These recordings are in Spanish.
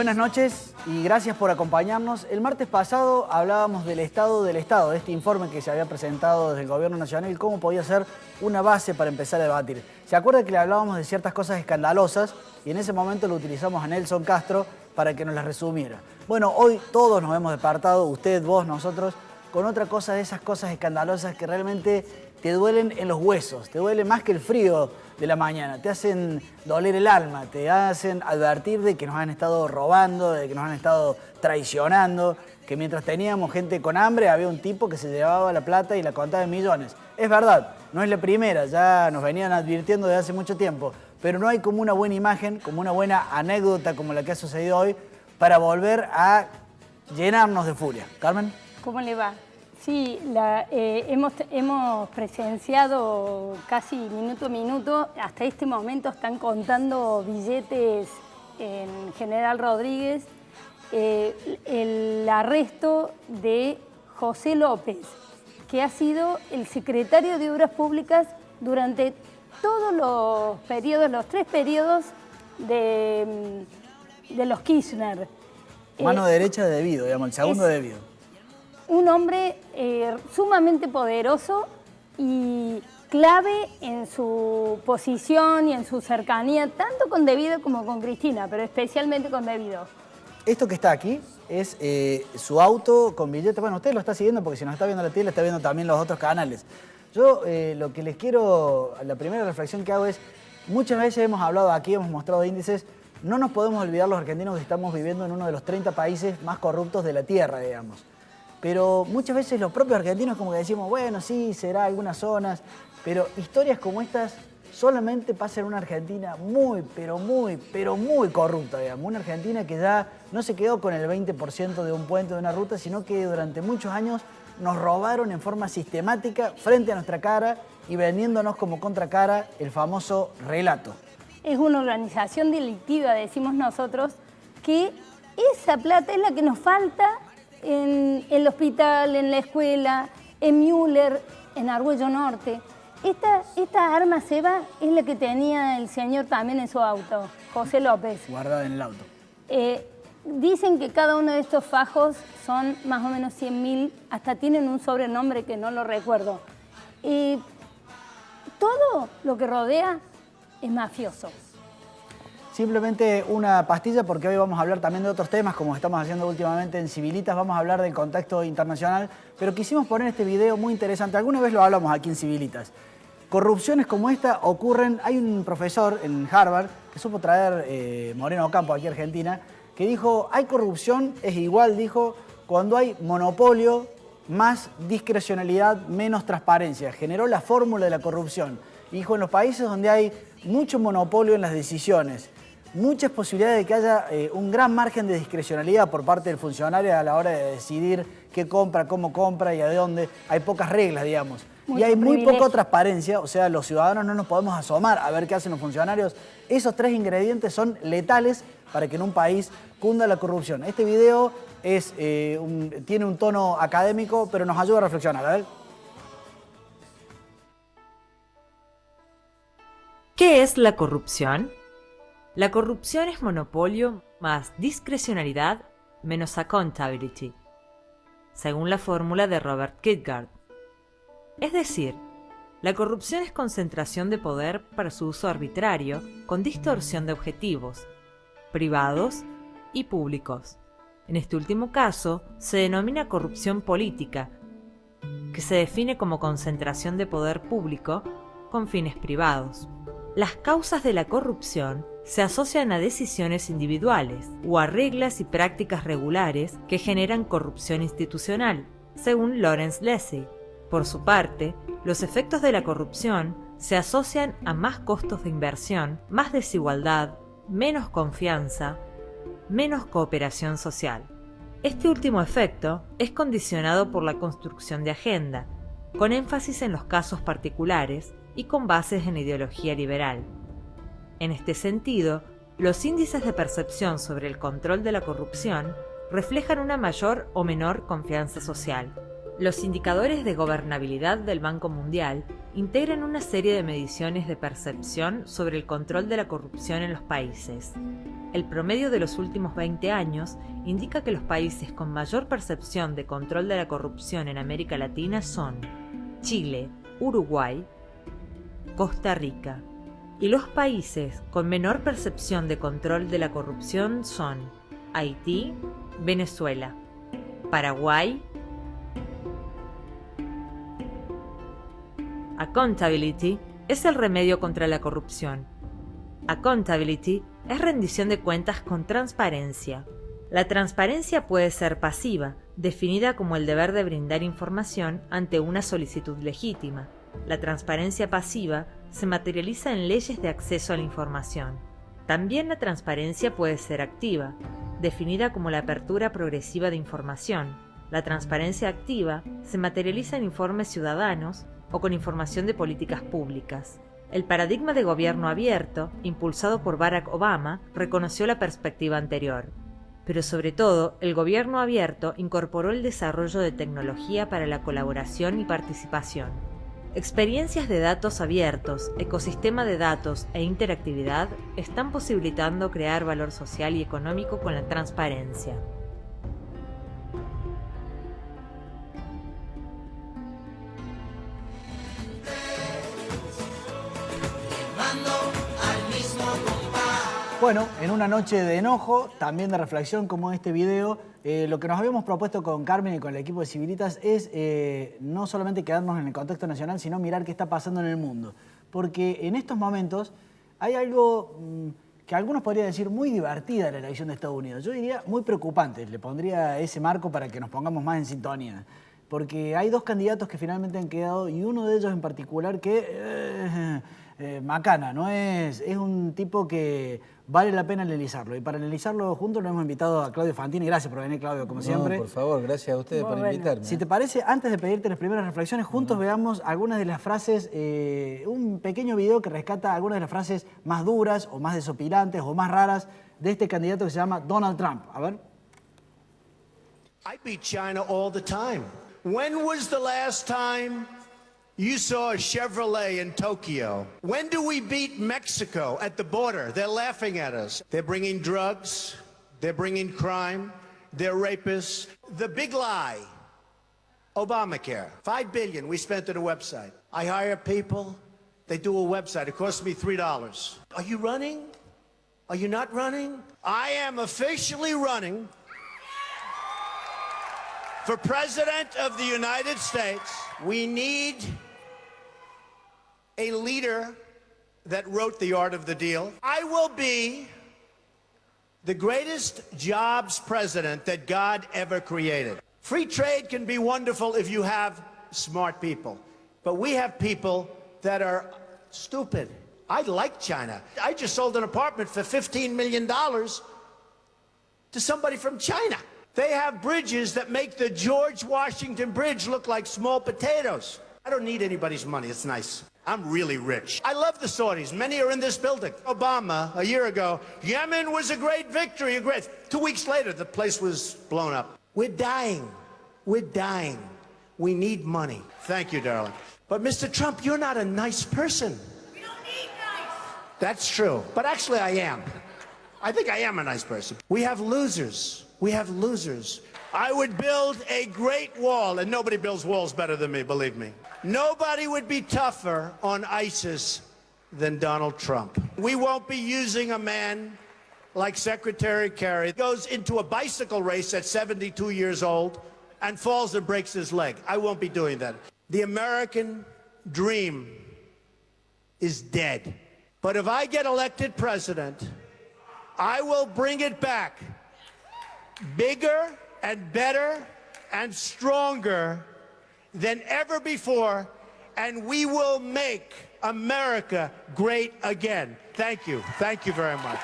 Buenas noches y gracias por acompañarnos. El martes pasado hablábamos del estado del Estado, de este informe que se había presentado desde el Gobierno Nacional y cómo podía ser una base para empezar a debatir. ¿Se acuerda que le hablábamos de ciertas cosas escandalosas y en ese momento lo utilizamos a Nelson Castro para que nos las resumiera? Bueno, hoy todos nos hemos despertado, usted, vos, nosotros, con otra cosa de esas cosas escandalosas que realmente te duelen en los huesos, te duele más que el frío de la mañana, te hacen doler el alma, te hacen advertir de que nos han estado robando, de que nos han estado traicionando, que mientras teníamos gente con hambre había un tipo que se llevaba la plata y la contaba en millones. Es verdad, no es la primera, ya nos venían advirtiendo desde hace mucho tiempo, pero no hay como una buena imagen, como una buena anécdota como la que ha sucedido hoy para volver a llenarnos de furia. Carmen. ¿Cómo le va? Sí, hemos presenciado casi minuto a minuto. Hasta este momento están contando billetes en General Rodríguez. El arresto de José López, que ha sido el secretario de Obras Públicas durante todos los periodos, los 3 periodos de los Kirchner. Mano derecha de Debido, digamos, el segundo de Debido. Un hombre sumamente poderoso y clave en su posición y en su cercanía, tanto con Debido como con Cristina, pero especialmente con Debido. Esto que está aquí es su auto con billete. Bueno, usted lo está siguiendo porque si nos está viendo la tele, está viendo también los otros canales. Yo lo que les quiero, la primera reflexión que hago es, muchas veces hemos hablado aquí, hemos mostrado índices, no nos podemos olvidar los argentinos que estamos viviendo en uno de los 30 países más corruptos de la Tierra, digamos. Pero muchas veces los propios argentinos como que decimos, bueno, sí, será algunas zonas, pero historias como estas solamente pasan en una Argentina muy corrupta, digamos. Una Argentina que ya no se quedó con el 20% de un puente, de una ruta, sino que durante muchos años nos robaron en forma sistemática frente a nuestra cara y vendiéndonos como contracara el famoso relato. Es una organización delictiva, decimos nosotros, que esa plata es la que nos falta en el hospital, en la escuela, en Müller, en Argüello Norte. Esta arma ceba es la que tenía el señor también en su auto, José López. Guardada en el auto. Dicen que cada uno de estos fajos son más o menos 100.000, hasta tienen un sobrenombre que no lo recuerdo. Todo lo que rodea es mafioso. Simplemente una pastilla porque hoy vamos a hablar también de otros temas como estamos haciendo últimamente en Civilitas, vamos a hablar del contexto internacional, pero quisimos poner este video muy interesante, alguna vez lo hablamos aquí en Civilitas. Corrupciones como esta ocurren, hay un profesor en Harvard que supo traer Moreno Ocampo aquí a Argentina, que dijo, hay corrupción, es igual, dijo, cuando hay monopolio, más discrecionalidad, menos transparencia. Generó la fórmula de la corrupción. Dijo, en los países donde hay mucho monopolio en las decisiones, muchas posibilidades de que haya un gran margen de discrecionalidad por parte del funcionario a la hora de decidir qué compra, cómo compra y a dónde. Hay pocas reglas, digamos. Y hay muy poca transparencia, o sea, los ciudadanos no nos podemos asomar a ver qué hacen los funcionarios. Esos 3 ingredientes son letales para que en un país cunda la corrupción. Este video tiene un tono académico, pero nos ayuda a reflexionar. A ver. ¿Qué es la corrupción? La corrupción es monopolio más discrecionalidad menos accountability, según la fórmula de Robert Kierkegaard. Es decir, la corrupción es concentración de poder para su uso arbitrario con distorsión de objetivos, privados y públicos. En este último caso, se denomina corrupción política, que se define como concentración de poder público con fines privados. Las causas de la corrupción se asocian a decisiones individuales o a reglas y prácticas regulares que generan corrupción institucional, según Lawrence Lessig. Por su parte, los efectos de la corrupción se asocian a más costos de inversión, más desigualdad, menos confianza, menos cooperación social. Este último efecto es condicionado por la construcción de agenda, con énfasis en los casos particulares y con bases en ideología liberal. En este sentido, los índices de percepción sobre el control de la corrupción reflejan una mayor o menor confianza social. Los indicadores de gobernabilidad del Banco Mundial integran una serie de mediciones de percepción sobre el control de la corrupción en los países. El promedio de los últimos 20 años indica que los países con mayor percepción de control de la corrupción en América Latina son Chile, Uruguay, Costa Rica. Y los países con menor percepción de control de la corrupción son Haití, Venezuela, Paraguay. Accountability es el remedio contra la corrupción. Accountability es rendición de cuentas con transparencia. La transparencia puede ser pasiva, definida como el deber de brindar información ante una solicitud legítima. La transparencia pasiva se materializa en leyes de acceso a la información. También la transparencia puede ser activa, definida como la apertura progresiva de información. La transparencia activa se materializa en informes ciudadanos o con información de políticas públicas. El paradigma de gobierno abierto, impulsado por Barack Obama, reconoció la perspectiva anterior. Pero sobre todo, el gobierno abierto incorporó el desarrollo de tecnología para la colaboración y participación. Experiencias de datos abiertos, ecosistema de datos e interactividad están posibilitando crear valor social y económico con la transparencia. Bueno, en una noche de enojo, también de reflexión como este video, lo que nos habíamos propuesto con Carmen y con el equipo de Civilitas es no solamente quedarnos en el contexto nacional, sino mirar qué está pasando en el mundo. Porque en estos momentos hay algo que algunos podrían decir muy divertida en la elección de Estados Unidos. Yo diría muy preocupante, le pondría ese marco para que nos pongamos más en sintonía. Porque hay dos candidatos que finalmente han quedado y uno de ellos en particular que... macana, ¿no? Es un tipo que vale la pena analizarlo. Y para analizarlo juntos lo hemos invitado a Claudio Fantini. Gracias por venir, Claudio, como siempre. Por favor, gracias a ustedes por invitarme. Si te parece, antes de pedirte las primeras reflexiones, juntos veamos algunas de las frases, un pequeño video que rescata algunas de las frases más duras o más desopilantes o más raras de este candidato que se llama Donald Trump. A ver. I beat China all the time. When was the last time you saw a Chevrolet in Tokyo? When do we beat Mexico at the border? They're laughing at us. They're bringing drugs. They're bringing crime. They're rapists. The big lie, Obamacare. $5 billion we spent on a website. I hire people. They do a website. It costs me $3. Are you running? Are you not running? I am officially running for President of the United States. We need a leader that wrote The Art of the Deal. I will be the greatest jobs president that God ever created. Free trade can be wonderful if you have smart people, but we have people that are stupid. I like China. I just sold an apartment for $15 million to somebody from China. They have bridges that make the George Washington Bridge look like small potatoes. I don't need anybody's money. It's nice. I'm really rich. I love the Saudis. Many are in this building. Obama, a year ago, Yemen was a great victory. 2 weeks later, the place was blown up. We're dying. We're dying. We need money. Thank you, darling. But Mr. Trump, you're not a nice person. We don't need nice. That's true. But actually, I am. I think I am a nice person. We have losers. We have losers. I would build a great wall, and nobody builds walls better than me, believe me. Nobody would be tougher on ISIS than Donald Trump. We won't be using a man like Secretary Kerry, goes into a bicycle race at 72 years old and falls and breaks his leg. I won't be doing that. The American dream is dead. But if I get elected president, I will bring it back. Bigger and better and stronger than ever before, and we will make America great again. Thank you. Thank you very much.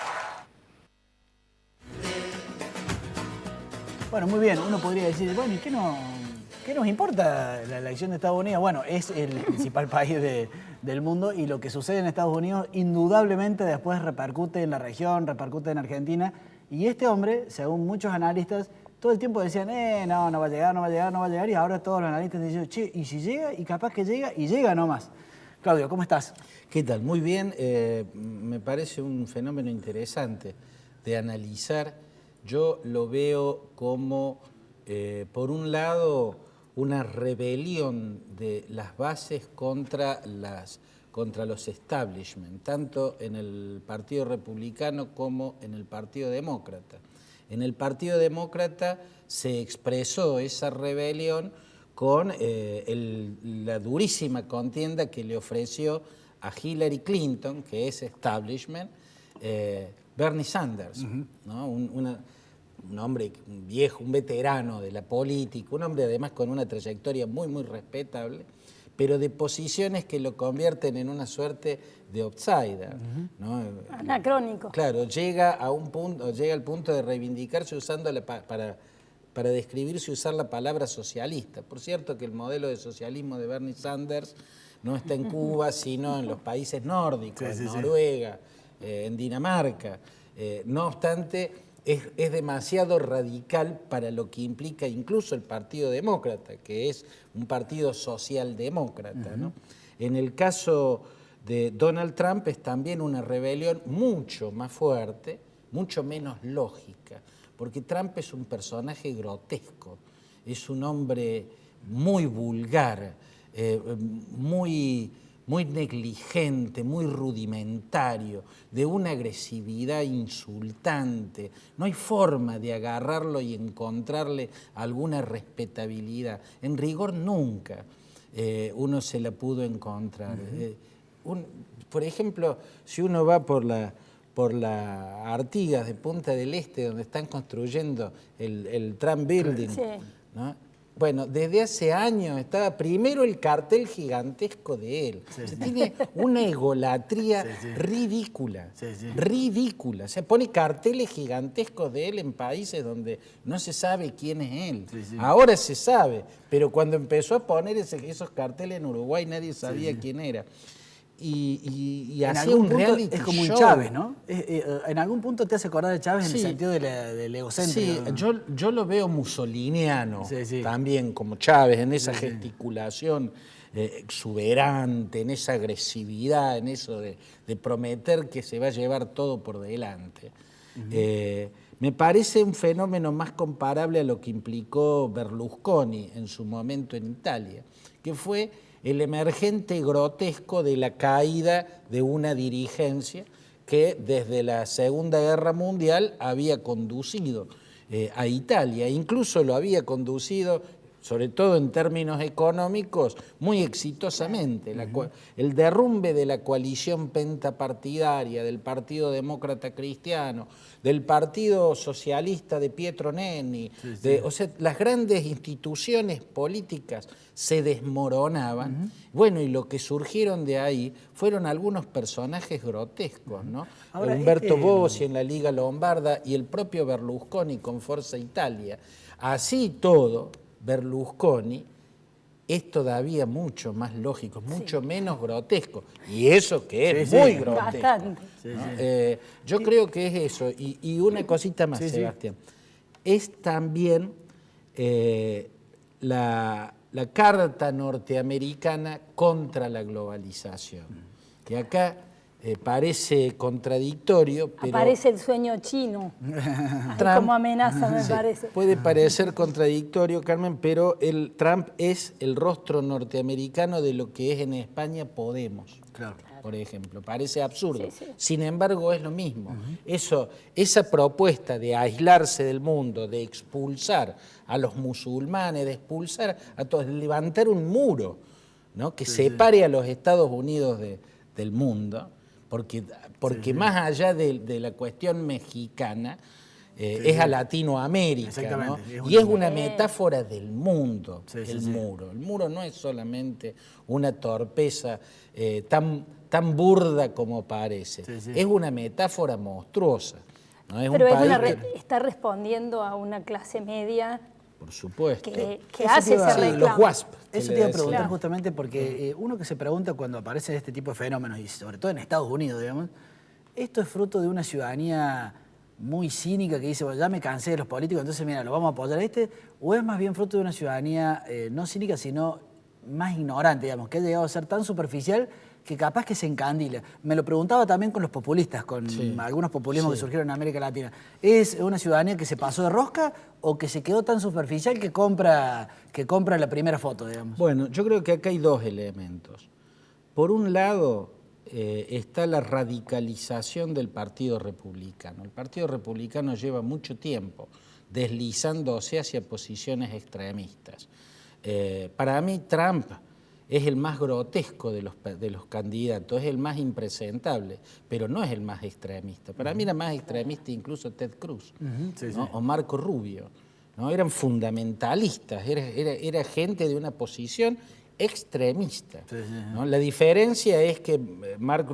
Bueno, muy bien. Uno podría decir, bueno, ¿y qué nos importa la elección de Estados Unidos? Bueno, es el principal país del mundo y lo que sucede en Estados Unidos indudablemente después repercute en la región, repercute en Argentina. Y este hombre, según muchos analistas, todo el tiempo decían, no, no va a llegar, no va a llegar, no va a llegar, y ahora todos los analistas dicen, che, ¿y si llega? Y capaz que llega, y llega nomás. Claudio, ¿cómo estás? ¿Qué tal? Muy bien, me parece un fenómeno interesante de analizar. Yo lo veo como, por un lado, una rebelión de las bases contra los establishment, tanto en el Partido Republicano como en el Partido Demócrata. En el Partido Demócrata se expresó esa rebelión con la durísima contienda que le ofreció a Hillary Clinton, que es establishment, Bernie Sanders, ¿no? Un hombre viejo, un veterano de la política, un hombre además con una trayectoria muy, muy respetable, pero de posiciones que lo convierten en una suerte de outsider, ¿no? Anacrónico. Claro, llega al punto de reivindicarse usando para describirse y usar la palabra socialista. Por cierto que el modelo de socialismo de Bernie Sanders no está en Cuba, sino en los países nórdicos, en Noruega, en Dinamarca. No obstante, es demasiado radical para lo que implica incluso el Partido Demócrata, que es un partido socialdemócrata, ¿no? En el caso de Donald Trump es también una rebelión mucho más fuerte, mucho menos lógica, porque Trump es un personaje grotesco, es un hombre muy vulgar, muy negligente, muy rudimentario, de una agresividad insultante. No hay forma de agarrarlo y encontrarle alguna respetabilidad. En rigor nunca uno se la pudo encontrar. Por ejemplo, si uno va por la Artigas de Punta del Este, donde están construyendo el Trump Building, ¿no? Bueno, desde hace años estaba primero el cartel gigantesco de él. Tiene una egolatría ridícula, ridícula. Se pone carteles gigantescos de él en países donde no se sabe quién es él. Ahora se sabe, pero cuando empezó a poner esos carteles en Uruguay nadie sabía quién era. Y hacía un reality es como show. un Chávez, ¿no? En algún punto te hace acordar de Chávez en el sentido del egocéntrico. Sí, yo lo veo mussoliniano también, como Chávez, en esa gesticulación exuberante, en esa agresividad, en eso de prometer que se va a llevar todo por delante. Me parece un fenómeno más comparable a lo que implicó Berlusconi en su momento en Italia, que fue el emergente grotesco de la caída de una dirigencia que desde la Segunda Guerra Mundial había conducido a Italia, incluso lo había conducido, sobre todo en términos económicos, muy exitosamente. El derrumbe de la coalición pentapartidaria, del Partido Demócrata Cristiano, del Partido Socialista de Pietro Nenni, o sea, las grandes instituciones políticas se desmoronaban. Bueno, y lo que surgieron de ahí fueron algunos personajes grotescos, ¿no? Ahora, Umberto Bossi en la Liga Lombarda y el propio Berlusconi con Forza Italia. Así todo, Berlusconi es todavía mucho más lógico, mucho menos grotesco. Y eso que es muy grotesco. Bastante. ¿No? Yo creo que es eso. Y una cosita más, Sebastián. Es también la carta norteamericana contra la globalización, que acá parece contradictorio, pero aparece el sueño chino, como amenaza me parece. Puede parecer contradictorio, Carmen, pero Trump es el rostro norteamericano de lo que es en España Podemos. Claro. Por ejemplo, parece absurdo. Sin embargo, es lo mismo. Esa propuesta de aislarse del mundo, de expulsar a los musulmanes, de expulsar a todos, de levantar un muro, ¿no? Que separe a los Estados Unidos del mundo, porque más allá de la cuestión mexicana, es a Latinoamérica, ¿no? Y es una metáfora del mundo, el muro. El muro no es solamente una torpeza tan burda como parece, es una metáfora monstruosa, ¿no? Es pero está respondiendo a una clase media, por supuesto, que hace ese reclamo. Los WASP. Eso te iba a preguntar justamente porque uno que se pregunta cuando aparecen este tipo de fenómenos, y sobre todo en Estados Unidos, digamos, esto es fruto de una ciudadanía muy cínica que dice, bueno, ya me cansé de los políticos, entonces mira, lo vamos a apoyar a este, o es más bien fruto de una ciudadanía no cínica, sino más ignorante, digamos, que ha llegado a ser tan superficial que capaz que se encandila. Me lo preguntaba también con los populistas, con algunos populismos que surgieron en América Latina. ¿Es una ciudadanía que se pasó de rosca o que se quedó tan superficial que compra la primera foto, digamos? Bueno, yo creo que acá hay dos elementos. Por un lado, está la radicalización del Partido Republicano. El Partido Republicano lleva mucho tiempo deslizándose hacia posiciones extremistas. Para mí, Trump es el más grotesco de los candidatos, es el más impresentable, pero no es el más extremista. Para mí era más extremista incluso Ted Cruz, ¿no? O Marco Rubio, ¿no? Eran fundamentalistas, era gente de una posición extremista, ¿no? La diferencia es que Marco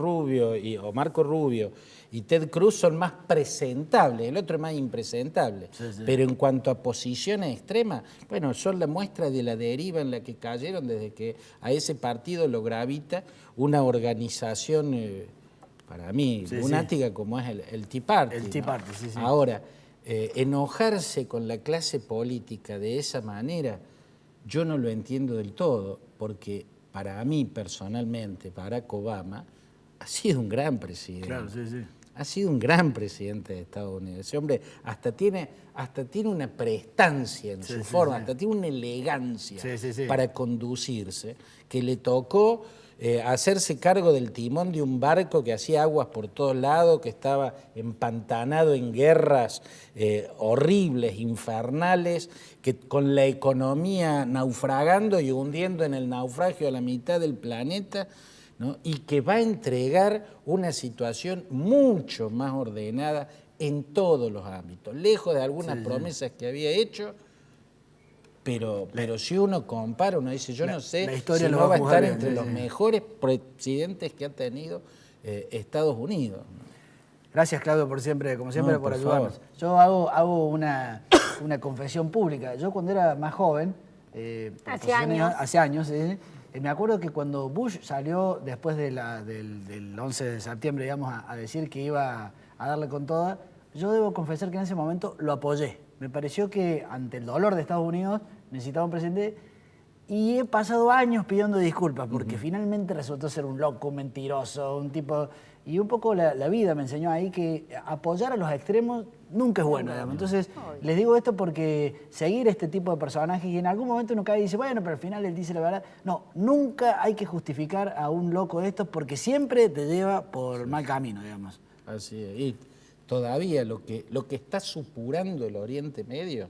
Rubio y Ted Cruz son más presentables, el otro es más impresentable. Pero en cuanto a posiciones extremas, bueno, son la muestra de la deriva en la que cayeron desde que a ese partido lo gravita una organización, para mí, lunática como es el Tea Party. El Tea Party, ¿no? Ahora, enojarse con la clase política de esa manera, yo no lo entiendo del todo, porque para mí personalmente, Barack Obama ha sido un gran presidente. Claro, Ha sido un gran presidente de Estados Unidos. Ese hombre hasta tiene una prestancia en su forma, hasta tiene una elegancia para conducirse, que le tocó hacerse cargo del timón de un barco que hacía aguas por todos lados, que estaba empantanado en guerras horribles, infernales, que con la economía naufragando y hundiendo en el naufragio a la mitad del planeta, ¿no? Y que va a entregar una situación mucho más ordenada en todos los ámbitos, lejos de algunas promesas que había hecho, pero si uno compara, uno dice, yo no sé si no va a estar entre los mejores presidentes que ha tenido Estados Unidos. Gracias, Claudio, como siempre, por ayudarnos. Favor. Yo hago una confesión pública. Yo cuando era más joven, hace años, me acuerdo que cuando Bush salió después del 11 de septiembre, digamos, a decir que iba a darle con toda, yo debo confesar que en ese momento lo apoyé. Me pareció que ante el dolor de Estados Unidos necesitaba un presidente y he pasado años pidiendo disculpas porque finalmente resultó ser un loco, un mentiroso, un tipo... Y un poco la vida me enseñó ahí que apoyar a los extremos nunca es bueno, digamos. Entonces, les digo esto porque seguir este tipo de personajes y en algún momento uno cae y dice, bueno, pero al final él dice la verdad. No, nunca hay que justificar a un loco de estos porque siempre te lleva por mal camino, digamos. Así es. Y todavía lo que está supurando el Oriente Medio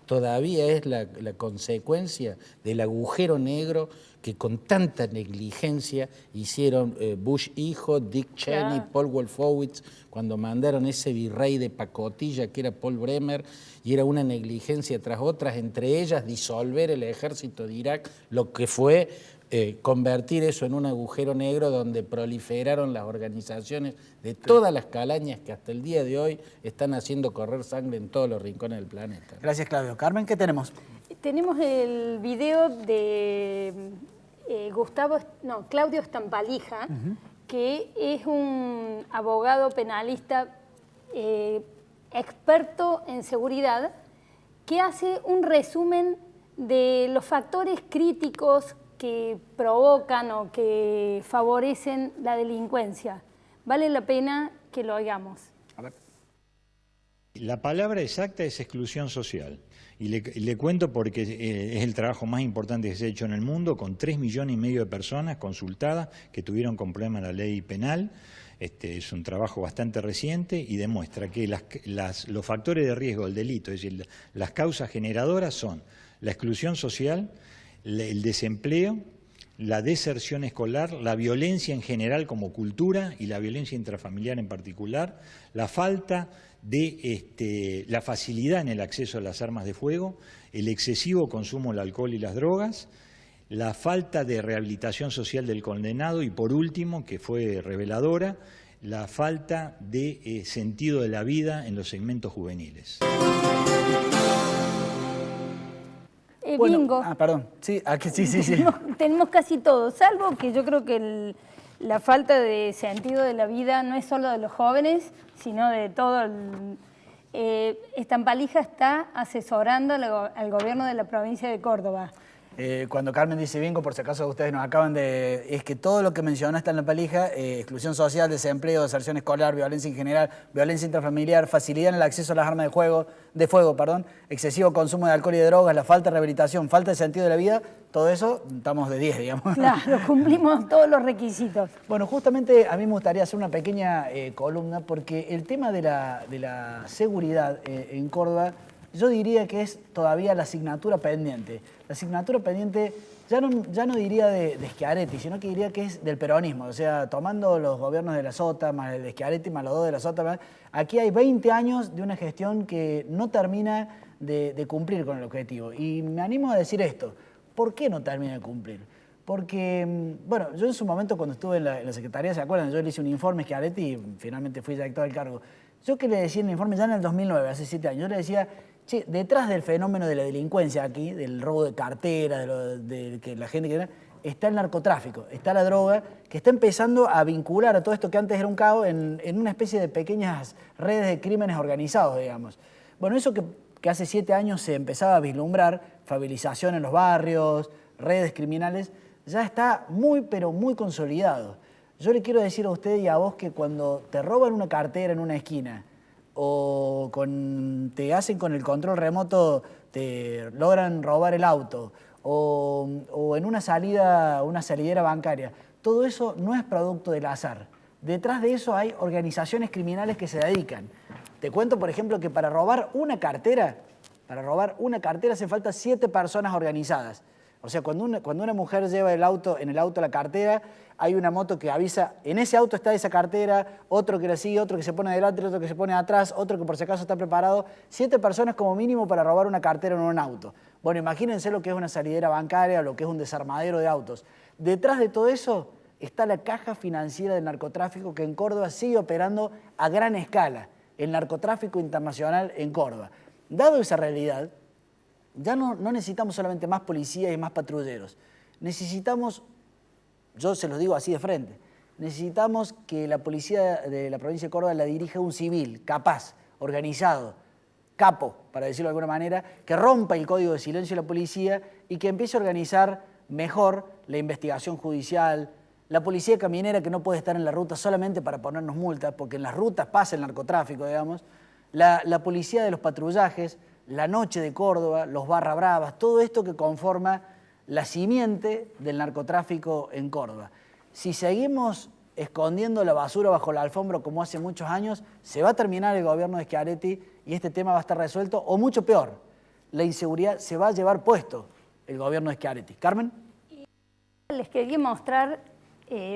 todavía es la consecuencia del agujero negro que con tanta negligencia hicieron Bush hijo, Dick Cheney, Paul Wolfowitz, cuando mandaron ese virrey de pacotilla que era Paul Bremer, y era una negligencia tras otras, entre ellas disolver el ejército de Irak, lo que fue convertir eso en un agujero negro donde proliferaron las organizaciones de todas las calañas que hasta el día de hoy están haciendo correr sangre en todos los rincones del planeta. Gracias, Claudio. Carmen, ¿qué tenemos? Tenemos el video de Claudio Estampalija, que es un abogado penalista experto en seguridad, que hace un resumen de los factores críticos que provocan o que favorecen la delincuencia. Vale la pena que lo oigamos. A ver. La palabra exacta es exclusión social. Y le cuento porque es el trabajo más importante que se ha hecho en el mundo, con 3,5 millones de personas consultadas que tuvieron con problema la ley penal. Es un trabajo bastante reciente y demuestra que los factores de riesgo del delito, es decir, las causas generadoras son la exclusión social, el desempleo, la deserción escolar, la violencia en general como cultura y la violencia intrafamiliar en particular, la falta de la facilidad en el acceso a las armas de fuego, el excesivo consumo del alcohol y las drogas, la falta de rehabilitación social del condenado y, por último, que fue reveladora, la falta de sentido de la vida en los segmentos juveniles. Bueno, bingo. Perdón. Sí. Tenemos casi todo, salvo que yo creo que la falta de sentido de la vida no es solo de los jóvenes, sino de todo Estampalija está asesorando al gobierno de la provincia de Córdoba. Cuando Carmen dice bingo, por si acaso ustedes nos acaban de... Es que todo lo que mencionó está en la palija, exclusión social, desempleo, deserción escolar, violencia en general, violencia intrafamiliar, facilidad en el acceso a las armas de fuego, excesivo consumo de alcohol y de drogas, la falta de rehabilitación, falta de sentido de la vida, todo eso estamos de 10, digamos. Claro, cumplimos todos los requisitos. Bueno, justamente a mí me gustaría hacer una pequeña columna porque el tema de la seguridad en Córdoba, yo diría que es todavía la asignatura pendiente. La asignatura pendiente ya no diría de Schiaretti, sino que diría que es del peronismo. O sea, tomando los gobiernos de la Sota, más el de Schiaretti, más los dos de la Sota, aquí hay 20 años de una gestión que no termina de cumplir con el objetivo. Y me animo a decir esto, ¿por qué no termina de cumplir? Porque, bueno, yo en su momento cuando estuve en la Secretaría, ¿se acuerdan? Yo le hice un informe a Schiaretti y finalmente fui director del cargo. Yo que le decía en el informe ya en el 2009, hace 7 años, yo le decía... Che, detrás del fenómeno de la delincuencia aquí, del robo de cartera, de que la gente que está el narcotráfico, está la droga, que está empezando a vincular a todo esto que antes era un caos en una especie de pequeñas redes de crímenes organizados, digamos. Bueno, eso que hace 7 años se empezaba a vislumbrar, favelización en los barrios, redes criminales, ya está muy, pero muy consolidado. Yo le quiero decir a usted y a vos que cuando te roban una cartera en una esquina, o te hacen con el control remoto, te logran robar el auto, o en una salidera bancaria. Todo eso no es producto del azar. Detrás de eso hay organizaciones criminales que se dedican. Te cuento, por ejemplo, que para robar una cartera hace falta 7 personas organizadas. O sea, cuando una mujer lleva en el auto la cartera, hay una moto que avisa, en ese auto está esa cartera, otro que la sigue, otro que se pone adelante, otro que se pone atrás, otro que por si acaso está preparado. 7 personas como mínimo para robar una cartera en un auto. Bueno, imagínense lo que es una salidera bancaria, lo que es un desarmadero de autos. Detrás de todo eso está la caja financiera del narcotráfico que en Córdoba sigue operando a gran escala, el narcotráfico internacional en Córdoba. Dado esa realidad, ya no necesitamos solamente más policías y más patrulleros. Necesitamos, yo se los digo así de frente, necesitamos que la policía de la provincia de Córdoba la dirija un civil, capaz, organizado, capo, para decirlo de alguna manera, que rompa el código de silencio de la policía y que empiece a organizar mejor la investigación judicial, la policía caminera que no puede estar en la ruta solamente para ponernos multas, porque en las rutas pasa el narcotráfico, digamos, la policía de los patrullajes, la noche de Córdoba, los barra bravas, todo esto que conforma la simiente del narcotráfico en Córdoba. Si seguimos escondiendo la basura bajo la alfombra como hace muchos años, se va a terminar el gobierno de Schiaretti y este tema va a estar resuelto, o mucho peor, la inseguridad se va a llevar puesto el gobierno de Schiaretti. ¿Carmen? Les quería mostrar,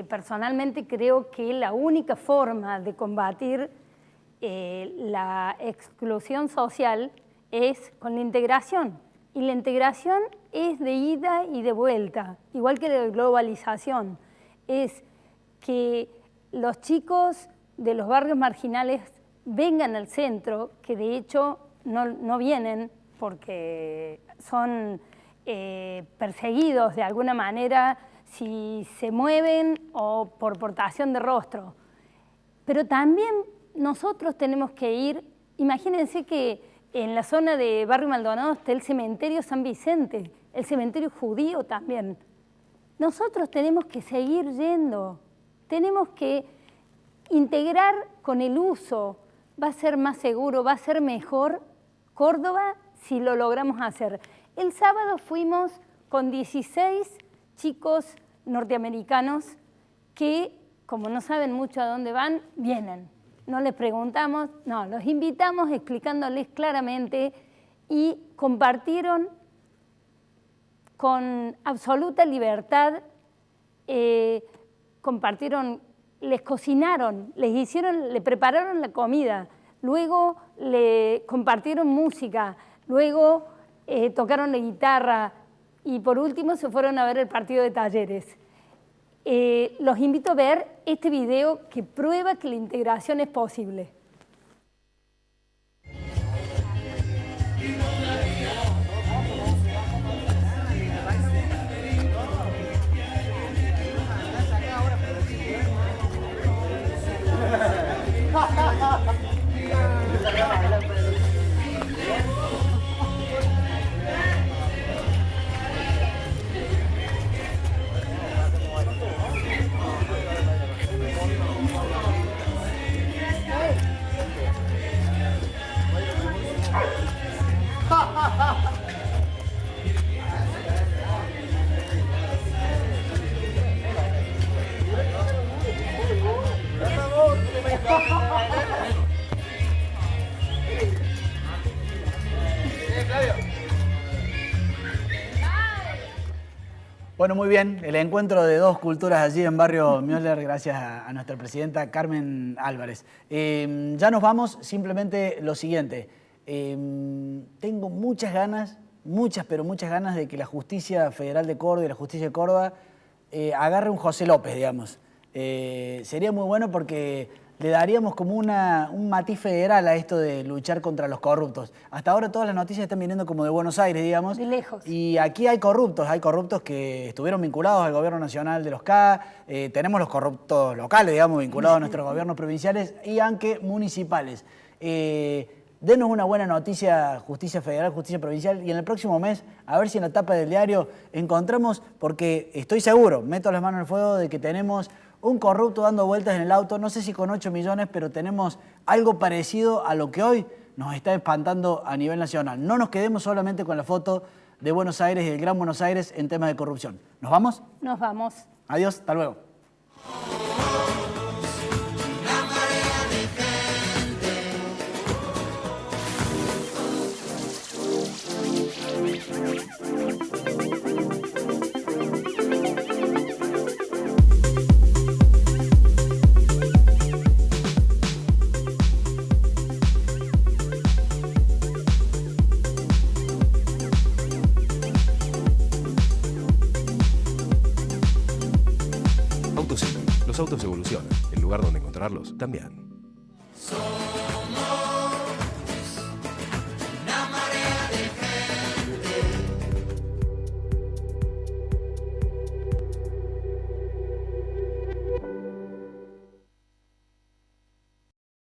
personalmente creo que la única forma de combatir la exclusión social es con la integración. Y la integración es de ida y de vuelta, igual que la globalización. Es que los chicos de los barrios marginales vengan al centro, que de hecho no vienen porque son perseguidos de alguna manera si se mueven o por portación de rostro. Pero también nosotros tenemos que ir, imagínense que en la zona de Barrio Maldonado está el cementerio San Vicente, el cementerio judío también. Nosotros tenemos que seguir yendo, tenemos que integrar con el uso. Va a ser más seguro, va a ser mejor Córdoba si lo logramos hacer. El sábado fuimos con 16 chicos norteamericanos que, como no saben mucho a dónde van, vienen. No les preguntamos, no, los invitamos explicándoles claramente y compartieron con absoluta libertad, les cocinaron, le prepararon la comida, luego le compartieron música, luego tocaron la guitarra y por último se fueron a ver el partido de Talleres. Los invito a ver este video que prueba que la integración es posible. Bueno, muy bien. El encuentro de dos culturas allí en Barrio Müller, gracias a nuestra presidenta Carmen Álvarez. Ya nos vamos. Simplemente lo siguiente. Tengo muchas ganas, pero muchas ganas de que la Justicia Federal de Córdoba y la Justicia de Córdoba agarre un José López, digamos. Sería muy bueno porque le daríamos como un matiz federal a esto de luchar contra los corruptos. Hasta ahora todas las noticias están viniendo como de Buenos Aires, digamos. De lejos. Y aquí hay corruptos que estuvieron vinculados al gobierno nacional de los K, tenemos los corruptos locales, digamos, vinculados a nuestros gobiernos provinciales y aunque municipales. Denos una buena noticia, Justicia Federal, Justicia Provincial, y en el próximo mes, a ver si en la tapa del diario encontramos, porque estoy seguro, meto las manos en el fuego, de que tenemos un corrupto dando vueltas en el auto, no sé si con 8 millones, pero tenemos algo parecido a lo que hoy nos está espantando a nivel nacional. No nos quedemos solamente con la foto de Buenos Aires y el Gran Buenos Aires en temas de corrupción. ¿Nos vamos? Nos vamos. Adiós, hasta luego. Autos sí, los autos evolucionan. El lugar donde encontrarlos también.